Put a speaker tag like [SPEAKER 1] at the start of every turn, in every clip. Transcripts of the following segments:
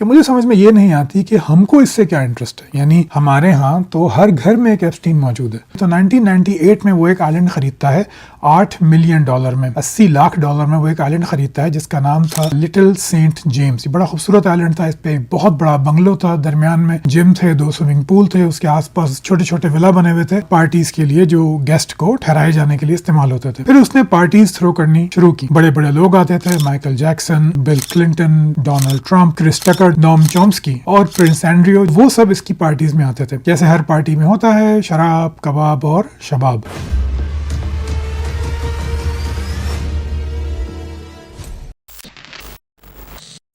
[SPEAKER 1] کہ مجھے سمجھ میں یہ نہیں آتی کہ ہم کو اس سے کیا انٹرسٹ ہے. یعنی ہمارے ہاں تو ہر گھر میں ایک ایپسٹین موجود ہے. تو 1998 میں وہ ایک آئلینڈ خریدتا ہے $8 ملین میں، $80 لاکھ میں وہ ایک آئلینڈ خریدتا ہے جس کا نام تھا لٹل سینٹ جیمز. یہ بڑا خوبصورت آئلینڈ تھا. اس پہ بہت بڑا بنگلو تھا، درمیان میں جم تھے، 2 سوئمنگ پول تھے، اس کے آس پاس چھوٹے چھوٹے ولا بنے ہوئے تھے پارٹیز کے لیے جو گیسٹ کو ٹھہرائے جانے کے لیے استعمال ہوتے تھے. پھر اس نے پارٹیز تھرو کرنی شروع کی. بڑے بڑے لوگ آتے تھے، Michael Jackson, Bill Clinton, Donald Trump, Chris Tucker, Noam Chomsky اور پرنس اینڈریو، وہ سب اس کی پارٹیز میں آتے تھے. جیسے ہر پارٹی میں ہوتا ہے شراب، کباب اور شباب.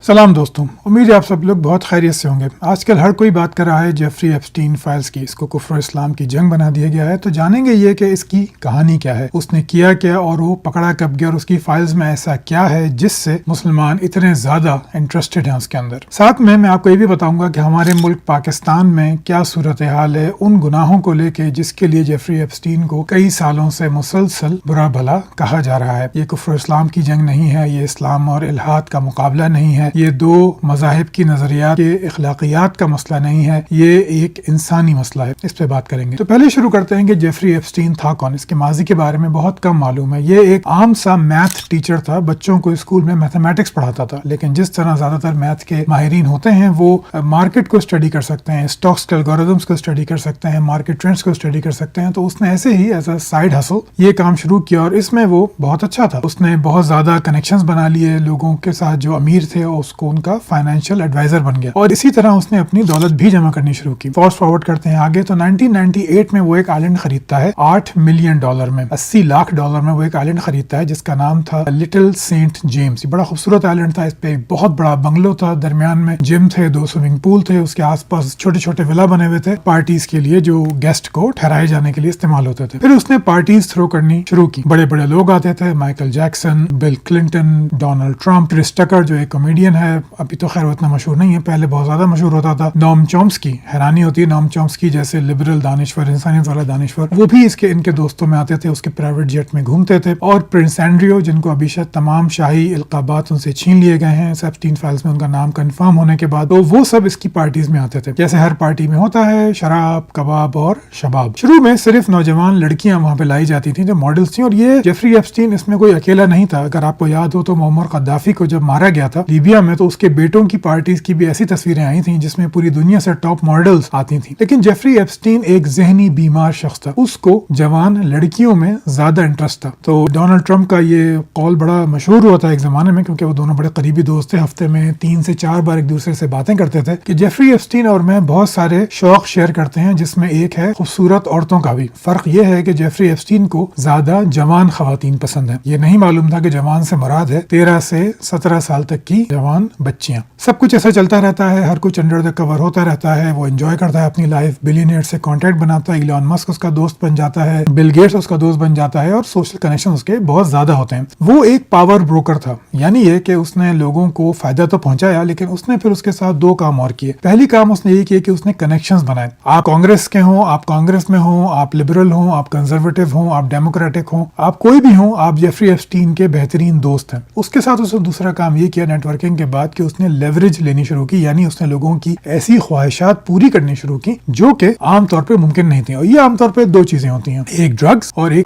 [SPEAKER 1] سلام دوستوں، امید ہے آپ سب لوگ بہت خیریت سے ہوں گے. آج کل ہر کوئی بات کر رہا ہے جیفری ایپسٹین فائلز کی. اس کو کفر و اسلام کی جنگ بنا دیا گیا ہے. تو جانیں گے یہ کہ اس کی کہانی کیا ہے، اس نے کیا کیا اور وہ پکڑا کب گیا، اور اس کی فائلز میں ایسا کیا ہے جس سے مسلمان اتنے زیادہ انٹرسٹڈ ہیں اس کے اندر. ساتھ میں آپ کو یہ بھی بتاؤں گا کہ ہمارے ملک پاکستان میں کیا صورتحال ہے ان گناہوں کو لے کے جس کے لیے جیفری ایپسٹین کو کئی سالوں سے مسلسل برا بھلا کہا جا رہا ہے. یہ کفر و اسلام کی جنگ نہیں ہے، یہ اسلام اور الحاد کا مقابلہ نہیں ہے، یہ 2 مذاہب کی نظریات کے اخلاقیات کا مسئلہ نہیں ہے، یہ ایک انسانی مسئلہ ہے. اس پہ بات کریں گے. تو پہلے شروع کرتے ہیں کہ جیفری ایپسٹین تھا کون. اس کے ماضی کے بارے میں بہت کم معلوم ہے. یہ ایک عام سا میتھ ٹیچر تھا، بچوں کو اسکول میں میتھمیٹکس پڑھاتا تھا. لیکن جس طرح زیادہ تر میتھ کے ماہرین ہوتے ہیں وہ مارکیٹ کو اسٹڈی کر سکتے ہیں، اسٹاکس کے الگورتھمس کو اسٹڈی کر سکتے ہیں، مارکیٹ ٹرینڈز کو اسٹڈی کر سکتے ہیں. تو اس نے ایسے ہی ایز اے سائیڈ ہسل یہ کام شروع کیا اور اس میں وہ بہت اچھا تھا. اس نے بہت زیادہ کنیکشنز بنا لیے لوگوں کے ساتھ جو امیر تھے، اس کو ان کا فائنینشیل ایڈوائزر بن گیا اور اسی طرح اس نے اپنی دولت بھی جمع کرنی شروع کی. فاسٹ فارورڈ کرتے ہیں آگے. تو 1998 میں وہ ایک آئلینڈ خریدتا ہے $8 ملین میں، $80 لاکھ میں وہ ایک آئلینڈ خریدتا ہے جس کا نام تھا لٹل سینٹ جیمز. یہ بڑا خوبصورت آئلینڈ تھا. اس پہ بہت بڑا بنگلو تھا، درمیان میں جم تھے، 2 سوئمنگ پول تھے، اس کے آس پاس چھوٹے چھوٹے ولا بنے ہوئے تھے پارٹیز کے لیے جو گیسٹ کو ٹھہرائے جانے کے لیے استعمال ہوتے تھے. پھر اس نے پارٹیز تھرو کرنی شروع کی. بڑے بڑے لوگ آتے تھے، Michael Jackson, Bill Clinton, Donald Trump, Chris Tucker جو ایک کامیڈین ہے، ابھی تو خیر اتنا مشہور نہیں ہے، پہلے بہت زیادہ مشہور ہوتا تھا، نوم چومسکی. حیرانی ہوتی ہے نوم چومسکی جیسے لبرل دانشور، انسانیت والا دانشور، وہ بھی ان کے دوستوں میں آتے تھے، اس کے پرائیویٹ جیٹ میں گھومتے تھے. اور پرنس اینڈریو جن کو ابھی شاید تمام شاہی القابات ان سے چھین لیے گئے ہیں ایپسٹین فائلز میں ان کا نام کنفرم ہونے کے بعد، تو وہ سب اس کی پارٹیز میں آتے تھے. جیسے ہر پارٹی میں ہوتا ہے شراب، کباب اور شباب. شروع میں صرف نوجوان لڑکیاں وہاں پہ لائی جاتی تھیں جو ماڈلز تھیں. اور یہ جیفری ایپسٹین اس میں کوئی اکیلا نہیں تھا. اگر آپ کو یاد ہو تو معمر قذافی کو جب مارا گیا تھا لیبیا میں، تو اس کے بیٹوں کی پارٹیز کی بھی ایسی تصویریں آئی تھیں جس میں پوری دنیا سے ٹاپ ماڈلز آتی تھیں. لیکن جیفری ایپسٹین ایک ذہنی بیمار شخص تھا، اس کو جوان لڑکیوں میں زیادہ انٹرسٹ تھا. تو ڈونلڈ ٹرمپ کا یہ قول بڑا مشہور ہوا تھا ایک زمانے میں، کیونکہ وہ دونوں بڑے قریبی دوست تھے، ہفتے میں 3 سے 4 بار ایک دوسرے سے باتیں کرتے تھے کہ جیفری ایپسٹین اور میں بہت سارے شوق شیئر کرتے ہیں جس میں ایک ہے خوبصورت عورتوں کا بھی. فرق یہ ہے کہ جیفری ایپسٹین کو زیادہ جوان خواتین پسند ہیں. یہ نہیں معلوم تھا کہ جوان سے مراد ہے 13 سے 17 سال تک کی جوان بچیاں. سب کچھ ایسا چلتا رہتا ہے، ہر کچھ انڈر دا کور ہوتا رہتا ہے. وہ انجوائے کرتا ہے اپنی لائف، بلینئر سے کانٹیکٹ بناتا ہے، ایلان مسک اس کا دوست بن جاتا ہے، بل گیٹس اس کا دوست بن جاتا ہے اور سوشل کنیکشن اس کے بہت زیادہ ہوتے ہیں. وہ ایک پاور بروکر تھا، یعنی یہ کہ اس نے لوگوں کو فائدہ تو پہنچایا لیکن اس نے پھر اس کے ساتھ 2 کام اور کیے. پہلی کام اس نے یہ کیا کہ اس نے کنیکشنز بنائے. آپ کانگریس کے ہوں، آپ کانگریس میں ہوں، آپ لبرل ہوں، آپ کنزرویٹو ہوں، آپ ڈیموکریٹک ہوں، آپ کوئی بھی ہوں، آپ جیفری ایپسٹین کے بہترین دوست ہیں. اس کے ساتھ اس نے دوسرا کام یہ کیا نیٹ ورکنگ کے بعد کہ اس نے لیوریج لینی شروع کی. یعنی اس نے لوگوں کی ایسی خواہشات پوری کرنی شروع کی جو کہ عام طور پہ ممکن نہیں تھی. اور یہ عام طور پہ 2 چیزیں ہوتی ہیں، ایک ڈرگز اور ایک.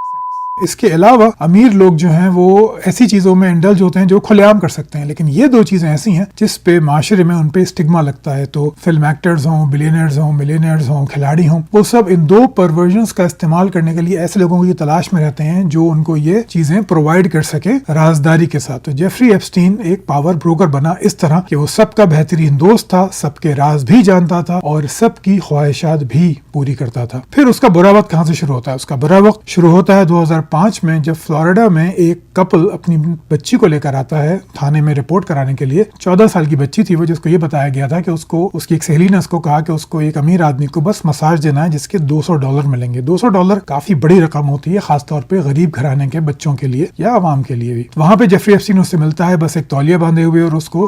[SPEAKER 1] اس کے علاوہ امیر لوگ جو ہیں وہ ایسی چیزوں میں انڈلج ہوتے ہیں جو کھلے عام کر سکتے ہیں، لیکن یہ 2 چیزیں ایسی ہیں جس پہ معاشرے میں ان پہ اسٹگما لگتا ہے. تو فلم ایکٹرز ہوں، بلینئرز ہوں، ملینئرز ہوں، کھلاڑی ہوں، وہ سب ان 2 پرورژنز کا استعمال کرنے کے لیے ایسے لوگوں کی تلاش میں رہتے ہیں جو ان کو یہ چیزیں پرووائڈ کر سکے رازداری کے ساتھ. تو جیفری ایپسٹین ایک پاور بروکر بنا اس طرح کہ وہ سب کا بہترین دوست تھا، سب کے راز بھی جانتا تھا اور سب کی خواہشات بھی پوری کرتا تھا. پھر اس کا برا وقت کہاں سے شروع ہوتا ہے؟ اس کا برا وقت شروع ہوتا ہے 2005 میں، جب فلوریڈا میں ایک کپل اپنی بچی کو لے کر آتا ہے تھانے میں رپورٹ کرانے کے لیے. 14 سال کی بچی تھی وہ، جس کو یہ بتایا گیا تھا کہ اس کی ایک سہیلی نے اس کو کہا کہ اس کو ایک امیر آدمی کو بس مساج دینا ہے جس کے $200 ملیں گے. $200 کافی بڑی رقم ہوتی ہے، خاص طور پہ غریب گھرانے کے بچوں کے لیے یا عوام کے لیے بھی. وہاں پہ جیفری ایپسٹین اس سے ملتا ہے بس ایک تولیہ باندھے ہوئے اور اس کو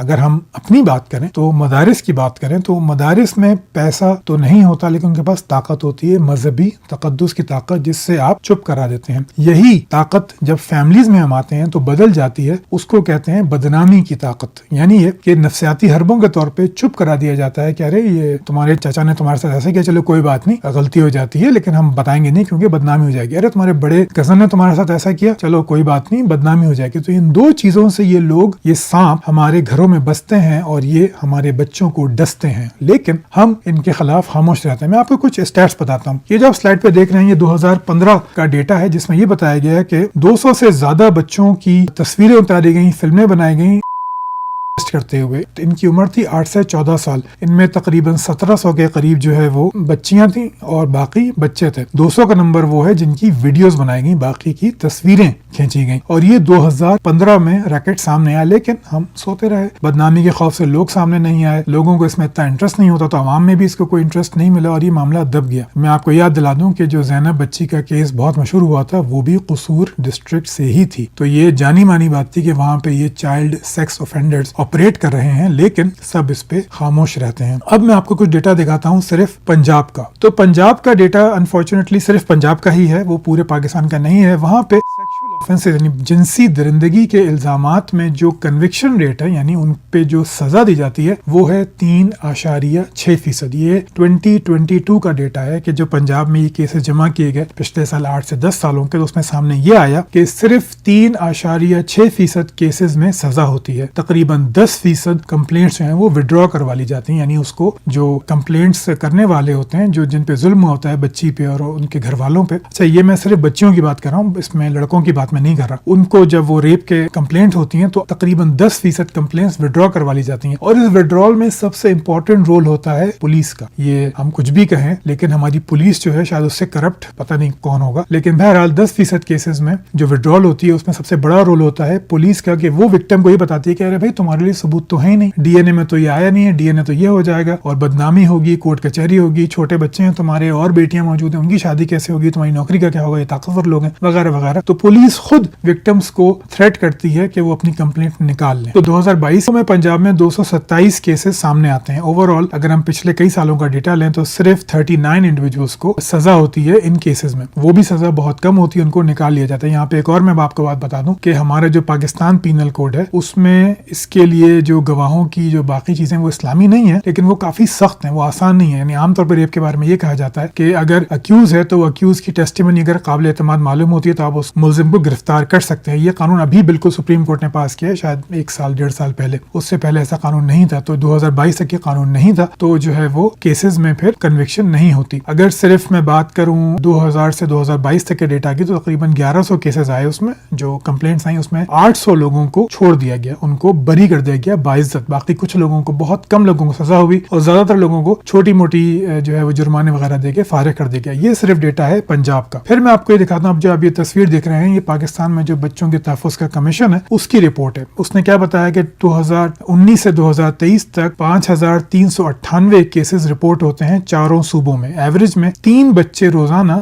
[SPEAKER 1] اگر ہم اپنی بات کریں تو مدارس کی بات کریں تو مدارس میں پیسہ تو نہیں ہوتا لیکن ان کے پاس طاقت ہوتی ہے، مذہبی تقدس کی طاقت، جس سے آپ چپ کرا دیتے ہیں. یہی طاقت جب فیملیز میں ہم آتے ہیں تو بدل جاتی ہے. اس کو کہتے ہیں بدنامی کی طاقت، یعنی یہ کہ نفسیاتی حربوں کے طور پہ چپ کرا دیا جاتا ہے کہ ارے یہ تمہارے چاچا نے تمہارے ساتھ ایسا کیا، چلو کوئی بات نہیں، غلطی ہو جاتی ہے لیکن ہم بتائیں گے نہیں کیونکہ بدنامی ہو جائے گی. ارے تمہارے بڑے کزن نے تمہارے ساتھ ایسا کیا، چلو کوئی بات نہیں، بدنامی ہو جائے گی. تو ان دو چیزوں سے یہ لوگ، یہ سانپ ہمارے گھروں میں بستے ہیں اور یہ ہمارے بچوں کو ڈستے ہیں، لیکن ہم ان کے خلاف خاموش رہتے ہیں. میں آپ کو کچھ اسٹیٹس بتاتا ہوں. یہ جو آپ سلائڈ پہ دیکھ رہے ہیں یہ 2015 کا ڈیٹا ہے جس میں یہ بتایا گیا ہے کہ 200 سے زیادہ بچوں کی تصویریں اتاری گئیں، فلمیں بنائی گئیں کرتے ہوئے. ان کی عمر تھی 8 سے 14 سال. ان میں تقریباً 1700 کے قریب جو ہے وہ بچیاں تھیں اور باقی بچے تھے. 200 کا نمبر وہ ہے جن کی ویڈیوز بنائی گئیں، باقی کی تصویریں کھینچی گئیں. اور یہ 2015 میں ریکٹ سامنے آیا لیکن ہم سوتے رہے. بدنامی کے خوف سے لوگ سامنے نہیں آئے، لوگوں کو اس میں اتنا انٹرسٹ نہیں ہوتا، تو عوام میں بھی اس کو کوئی انٹرسٹ نہیں ملا اور یہ معاملہ دب گیا. میں آپ کو یاد دلا دوں کہ جو زینب بچی کا کیس بہت مشہور ہوا تھا وہ بھی قصور ڈسٹرکٹ سے ہی تھی. تو یہ جانی مانی بات تھی کہ وہاں پہ یہ چائلڈ سیکس آفینڈرز آپریٹ کر رہے ہیں لیکن سب اس پہ خاموش رہتے ہیں. اب میں آپ کو کچھ ڈیٹا دکھاتا ہوں صرف پنجاب کا. تو پنجاب کا ڈیٹا انفارچونیٹلی صرف پنجاب کا ہی ہے، وہ پورے پاکستان کا نہیں ہے. وہاں پہ یعنی جنسی درندگی کے الزامات میں جو کنوکشن ریٹ ہے، یعنی ان پہ جو سزا دی جاتی ہے، وہ ہے 3.6%. یہ 2022 کا ڈیٹا ہے کہ جو پنجاب میں یہ کیسز جمع کیے گئے پچھلے سال 8 سے 10 سالوں کے، تو اس میں سامنے یہ آیا کہ صرف 3.6% کیسز میں سزا ہوتی ہے. تقریباً 10% کمپلینٹس جو ہیں وہ وڈرا کروا لی جاتی ہیں، یعنی اس کو جو کمپلینٹس کرنے والے ہوتے ہیں، جو جن پہ ظلم ہوتا ہے بچی پہ اور ان کے گھر والوں پہ. اچھا، یہ میں صرف بچیوں کی بات کر رہا ہوں، اس میں لڑکوں کی بات میں نہیں کر رہا. ان کو جب وہ ریپ کے کمپلینٹ ہوتی ہیں تو تقریباً 10% کمپلینٹس وڈرا کروا لی جاتی ہیں. اور اس وڈرال میں سب سے امپورٹنٹ رول ہوتا ہے پولیس کا. یہ ہم کچھ بھی کہیں لیکن ہماری پولیس جو ہے شاید اس سے کرپٹ پتہ نہیں کون ہوگا، لیکن بہرحال 10% کیسز میں جو وڈرال ہوتی ہے اس میں سب سے بڑا رول ہوتا ہے پولیس کا، کہ وہ وکٹم کو یہ بتاتی ہے کہ ارے بھائی تمہارے لیے ثبوت تو ہے ہی نہیں، ڈی این اے میں تو یہ آیا نہیں ہے، ڈی این اے تو یہ ہو جائے گا اور بدنامی ہوگی، کورٹ کچہری ہوگی، چھوٹے بچے ہیں تمہارے اور بیٹیاں موجود ہیں، ان کی شادی کیسے ہوگی، تمہاری نوکری کا کیا ہوگا، یہ طاقتور لوگ ہیں وغیرہ وغیرہ. تو پولیس خود وکٹمس کو تھریٹ کرتی ہے کہ وہ اپنی کمپلینٹ نکال لیں. تو 2022 میں پنجاب میں 227 کیسز سامنے آتے ہیں. اوور آل اگر ہم پچھلے کئی سالوں کا ڈیٹا لیں تو صرف 39 انڈیویجولس کو سزا ہوتی ہے ان کیسز میں. وہ بھی سزا بہت کم ہوتی ہے، ان کو نکال لیا جاتا ہے. یہاں پہ ایک اور میں آپ کو بات بتا دوں کہ ہمارا جو پاکستان پینل کوڈ ہے اس میں اس کے لیے جو گواہوں کی جو باقی چیزیں وہ اسلامی نہیں ہے لیکن وہ کافی سخت ہیں، وہ آسان نہیں ہے. یعنی عام طور پر ریپ کے بارے میں یہ کہا جاتا ہے کہ اگر اکیوز ہے تو اکیوز کی ٹیسٹیمنی اگر قابل اعتماد معلوم ہوتی ہے تو آپ اس ملزم کو گرفتار کر سکتے ہیں. یہ قانون ابھی بالکل سپریم کورٹ نے پاس کیا ہے، شاید 1 سال 1.5 سال پہلے. اس سے پہلے ایسا قانون نہیں تھا، تو 2022 تک یہ قانون نہیں تھا، تو جو ہے وہ کیسز میں پھر کنوکشن نہیں ہوتی. اگر صرف میں بات کروں 2000 سے 2022 تک کے ڈیٹا کی تو تقریباً 1100 کیسز آئے. اس میں جو کمپلینٹس آئیں اس میں 800 لوگوں کو چھوڑ دیا گیا، ان کو بری کر دیا گیا باعزت. باقی کچھ لوگوں کو، بہت کم لوگوں کو سزا ہوئی اور زیادہ تر لوگوں کو چھوٹی موٹی جو ہے وہ جرمانے وغیرہ دے کے فارغ کر دیا گیا. یہ صرف ڈیٹا ہے پنجاب کا. پھر میں آپ کو یہ دکھاتا ہوں، اب جو آپ یہ تصویر دیکھ رہے ہیں یہ پاکستان میں جو بچوں کے تحفظ کا کمیشن ہے اس کی رپورٹ ہے. اس نے کیا بتایا کہ 2019 سے 2023 تک 5398 کیسز رپورٹ ہوتے ہیں چاروں صوبوں میں. ایوریج میں 3 بچے روزانہ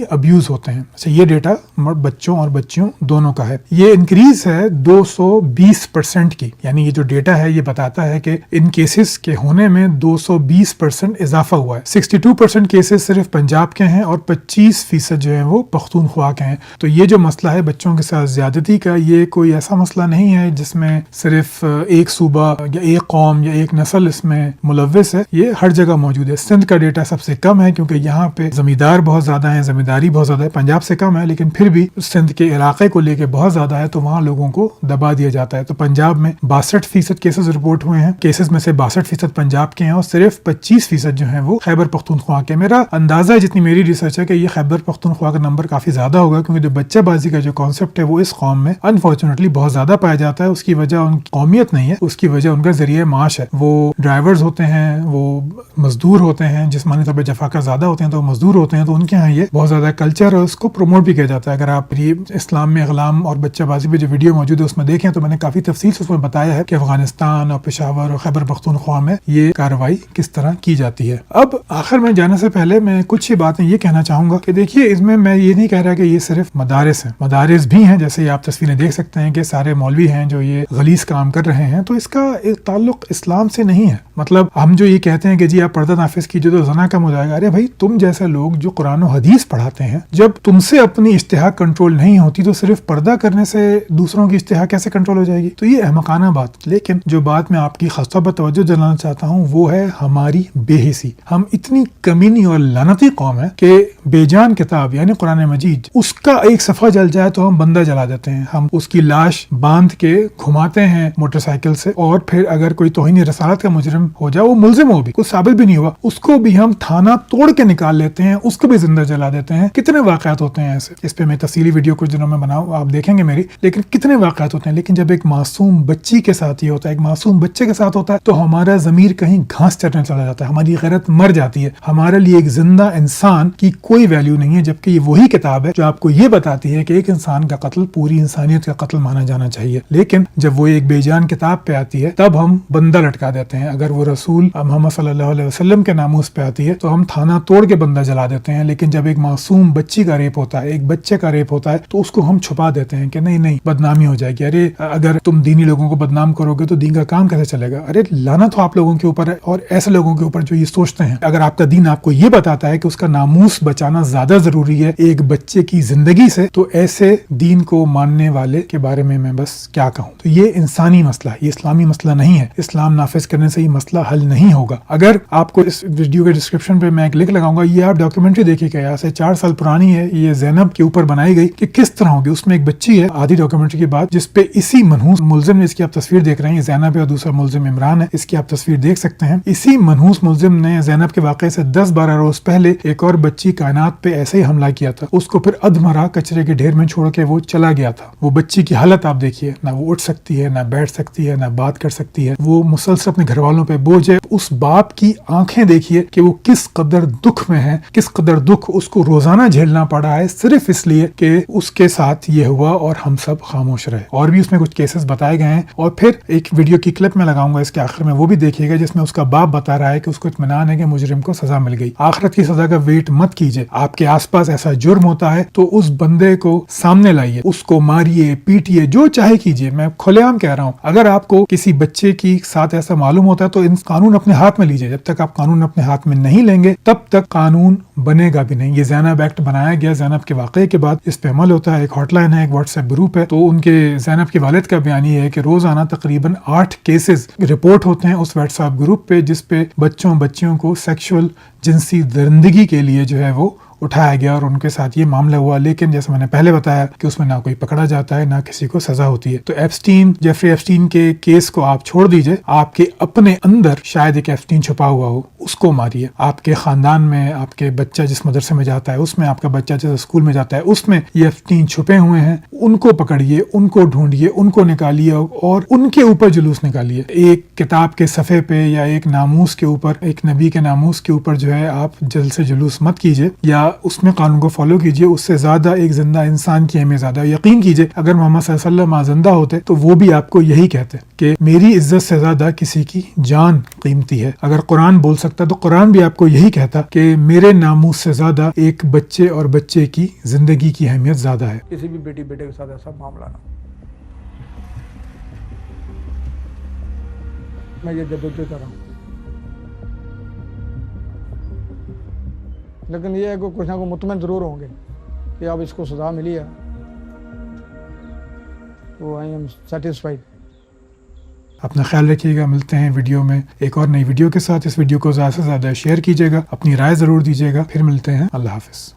[SPEAKER 1] ابیوز ہوتے ہیں. اچھا، یہ ڈیٹا بچوں اور بچیوں دونوں کا ہے. یہ انکریز ہے 220% کی. یعنی یہ جو ڈیٹا ہے یہ بتاتا ہے کہ ان کیسز کے ہونے میں 220% اضافہ ہوا ہے. 62% کیسز صرف پنجاب کے ہیں اور 25% جو ہیں وہ پختونخوا کے ہیں. تو یہ جو مسئلہ ہے بچوں کے ساتھ زیادتی کا، یہ کوئی ایسا مسئلہ نہیں ہے جس میں صرف ایک صوبہ یا ایک قوم یا ایک نسل اس میں ملوث ہے. یہ ہر جگہ موجود ہے. سندھ کا ڈیٹا سب سے کم ہے کیونکہ یہاں پہ زمیندار بہت زیادہ ہیں، زمینداری بہت زیادہ ہے. پنجاب سے کم ہے لیکن پھر بھی سندھ کے علاقے کو لے کے بہت زیادہ ہے تو وہاں لوگوں کو دبا دیا جاتا ہے. تو پنجاب میں 62% کیسز رپورٹ ہوئے ہیں. کیسز میں سے 62% پنجاب کے ہیں اور صرف 25% جو ہیں وہ خیبر پختونخوا کے. میرا اندازہ ہے، جتنی میری ریسرچ ہے، کہ یہ خیبر پختونخوا کا نمبر کافی زیادہ ہوگا کیونکہ جو بچہ بازی کا جو کانسیپٹ ہے وہ اس قوم میں انفارچونیٹلی بہت زیادہ پایا جاتا ہے. اس کی وجہ ان کی قومیت نہیں ہے، اس کی وجہ ان کا ذریعہ معاش ہے. وہ ڈرائیورز ہوتے ہیں، وہ مزدور ہوتے ہیں، جسمانی طور پہ جفاکہ زیادہ ہوتے ہیں تو وہ مزدور ہوتے ہیں، تو ان کے ہاں یہ بہت زیادہ کلچر ہے اس کو پروموٹ بھی کیا جاتا ہے. اگر آپ اسلام میں اغلام اور بچہ بازی پہ جو ویڈیو موجود ہے اس میں دیکھیں تو میں نے کافی تفصیل سے اس میں بتایا ہے کہ افغانستان اور پشاور اور خیبر پختونخوا میں یہ کارروائی کس طرح کی جاتی ہے. اب آخر میں جانے سے پہلے میں کچھ ہی باتیں یہ کہنا چاہوں گا کہ دیکھیے اس میں یہ نہیں کہہ رہا کہ یہ صرف مدارس ہیں، مدارس بھی ہیں، جیسے آپ تصویریں دیکھ سکتے ہیں کہ سارے مولوی ہیں جو یہ غلیظ کام کر رہے ہیں، تو اس کا ایک تعلق اسلام سے نہیں ہے. مطلب ہم جو یہ کہتے ہیں کہ جی آپ پردہ نافذ کیجیے تو زنا کم ہو جائے گا، ارے بھائی تم جیسے لوگ جو قرآن و حدیث پڑھاتے ہیں، جب تم سے اپنی اشتہا کنٹرول نہیں ہوتی تو صرف پردہ کرنے سے دوسروں کی اشتہا کیسے کنٹرول ہو جائے گی؟ تو یہ احمقانہ بات. لیکن جو بات میں آپ کی خاص طور پر توجہ دلانا چاہتا ہوں وہ ہے ہماری بے حسی. ہم اتنی کمینی اور لعنتی قوم ہے کہ بے جان کتاب یعنی قرآن مجید، اس کا ایک صفحہ جل جائے تو ہم بندہ جلا دیتے ہیں، ہم اس کی لاش باندھ کے گھماتے ہیں موٹر سائیکل سے، اور پھر اگر کوئی توہین رسالت کا مجرم ہو جائے، وہ ملزم ہو بھی، کچھ ثابت بھی نہیں ہوا، اس کو بھی ہم تھانہ توڑ کے نکال لیتے ہیں، اس کو بھی زندہ جلا دیتے ہیں. کتنے واقعات ہوتے ہیں ایسے، اس پہ میں تفصیلی ویڈیو کچھ دنوں میں بناؤں، آپ دیکھیں گے میری، لیکن کتنے واقعات ہوتے ہیں. لیکن جب ایک معصوم بچی کے ساتھ یہ ہوتا ہے، ایک معصوم بچے کے ساتھ ہوتا ہے، تو ہمارا ضمیر کہیں گھاس چرنے چلا جاتا ہے، ہماری غیرت مر جاتی ہے. ہمارے لیے ایک زندہ انسان کی کوئی ویلیو نہیں ہے، جبکہ یہ وہی کتاب ہے جو آپ کو یہ بتاتی ہے کہ ایک انسان کا قتل پوری انسانیت کا قتل مانا جانا چاہیے. لیکن جب وہ ایک بے جان کتاب پہ آتی ہے تب ہم بندہ لٹکا دیتے ہیں. اگر وہ رسول محمد صلی اللہ علیہ وسلم کے ناموس پہ آتی ہے تو ہم تھانہ توڑ کے بندہ جلا دیتے ہیں. لیکن جب ایک معصوم بچی کا ریپ ہوتا ہے، ایک بچے کا ریپ ہوتا ہے، تو اس کو ہم چھپا دیتے ہیں کہ نہیں بدنامی ہو جائے گی، ارے اگر تم دینی لوگوں کو بدنام کرو گے تو دین کا کام کیسے چلے گا. ارے لعنت ہو آپ لوگوں کے اوپر ہے اور ایسے لوگوں کے اوپر جو یہ سوچتے ہیں. اگر آپ کا دین آپ کو یہ بتاتا ہے کہ اس کا ناموس بچانا زیادہ ضروری ہے ایک بچے کی زندگی سے، تو ایسے دین کو ماننے والے کے بارے میں بس کیا کہوں. تو یہ انسانی مسئلہ ہے، یہ اسلامی مسئلہ نہیں ہے. اسلام نافذ کرنے سے یہ مسئلہ حل نہیں ہوگا. اگر آپ کو اس ویڈیو کے ڈسکرپشن پہ میں ایک لنک لگاؤں گا، یہ آپ ڈاکیومنٹری دیکھیے گا، یہاں سے 4 سال پرانی ہے، یہ زینب کے اوپر بنائی گئی کہ کس طرح ہوگی. اس میں ایک بچی ہے آدھی ڈاکیومنٹری کے بعد جس پہ اسی منحوس ملزم نے، اس کی آپ تصویر دیکھ رہے ہیں، زینب ہے اور دوسرا ملزم عمران ہے، اس کی آپ تصویر دیکھ سکتے ہیں. اسی منحوس ملزم نے زینب کے واقعے سے 10-12 روز پہلے ایک اور بچی کائنات پہ ایسے ہی حملہ کیا تھا. اس کو پھر ادھمرا کچرے کے ڈھیر میں چھوڑ کے وہ چلا گیا تھا. وہ بچی کی حالت آپ دیکھیے، نہ وہ اٹھ سکتی ہے، نہ بیٹھ سکتی ہے، نہ بات کر سکتی ہے. وہ مسلسل اپنے گھر والوں پہ بوجھ ہے. اس باپ کی آنکھیں دیکھیے کہ وہ کس قدر دکھ میں ہے، کس قدر دکھ اس کو روزانہ جھیلنا پڑا ہے صرف اس لیے کہ اس کے ساتھ یہ ہوا اور ہم سب خاموش رہے. اور بھی اس میں کچھ کیسز بتائے گئے ہیں، اور پھر ایک ویڈیو کی کلپ میں لگاؤں گا اس کے آخر میں، وہ بھی دیکھیے گا، جس میں اس کا باپ بتا رہا ہے کہ اس کو اطمینان ہے کہ مجرم کو سزا مل گئی. آخرت کی سزا کا ویٹ مت کیجیے. آپ کے آس پاس ایسا جرم ہوتا ہے تو اس بندے کو سامنے لائیے، اس کو ماریے، پیٹیے، جو چاہے کیجیے. میں کھلے عام کہہ رہا ہوں، اگر آپ کو کسی بچے کی ساتھ ایسا معلوم ہوتا ہے تو قانون اپنے ہاتھ میں لیجیے. جب تک آپ قانون اپنے ہاتھ میں نہیں لیں گے تب تک قانون بنے گا بھی نہیں. یہ زینب ایکٹ بنایا گیا زینب کے واقعے کے بعد، اس پہ عمل ہوتا ہے. ایک ہاٹ لائن ہے، ایک واٹس ایپ گروپ ہے. تو ان کے زینب کے والد کا بیان یہ ہے کہ روزانہ تقریباً 8 کیسز رپورٹ ہوتے ہیں اس واٹس ایپ گروپ پہ، جس پہ بچیوں کو سیکشول جنسی درندگی کے لیے جو ہے وہ اٹھایا گیا اور ان کے ساتھ یہ معاملہ ہوا. لیکن جیسے میں نے پہلے بتایا کہ اس میں نہ کوئی پکڑا جاتا ہے، نہ کسی کو سزا ہوتی ہے. تو جیفری ایپسٹین کے کیس کو آپ چھوڑ دیجئے، آپ کے اپنے اندر شاید ایک ایپسٹین چھپا ہوا ہو، اس کو ماریے. آپ کے خاندان میں آپ کے بچہ جس مدرسے میں جاتا ہے اس میں، آپ کا بچہ جس اسکول میں جاتا ہے اس میں یہ ایپسٹین چھپے ہوئے ہیں. ان کو پکڑیے، ان کو ڈھونڈیے، ان کو نکالیے اور ان کے اوپر جلوس نکالیے. ایک کتاب کے صفحے پہ یا ایک ناموس کے اوپر، ایک نبی کے ناموس کے اوپر جو ہے آپ جلد سے جلوس مت کیجئے یا اس میں قانون کو فالو کیجئے. اس سے زیادہ ایک زندہ انسان کی اہمیت زیادہ. یقین کیجئے اگر محمد صلی اللہ علیہ وسلم زندہ ہوتے تو وہ بھی آپ کو یہی کہتے کہ میری عزت سے زیادہ کسی کی جان قیمتی ہے. اگر قرآن بول سکتا تو قرآن بھی آپ کو یہی کہتا کہ میرے ناموس سے زیادہ ایک بچے اور بچے کی زندگی کی اہمیت زیادہ ہے.
[SPEAKER 2] کسی بھی بیٹی بیٹے کے ساتھ ایسا معاملہ نہ. میں یہ جدوجہد کر رہا ہوں، لیکن یہ ہے کہ کچھ نہ کوئی مطمئن ضرور ہوں گے کہ اب اس کو سزا ملی ہے، تو آئی ایم سیٹسفائیڈ.
[SPEAKER 1] اپنا خیال رکھیے گا. ملتے ہیں ویڈیو میں ایک اور نئی ویڈیو کے ساتھ. اس ویڈیو کو زیادہ سے زیادہ شیئر کیجیے گا، اپنی رائے ضرور دیجیے گا. پھر ملتے ہیں. اللہ حافظ.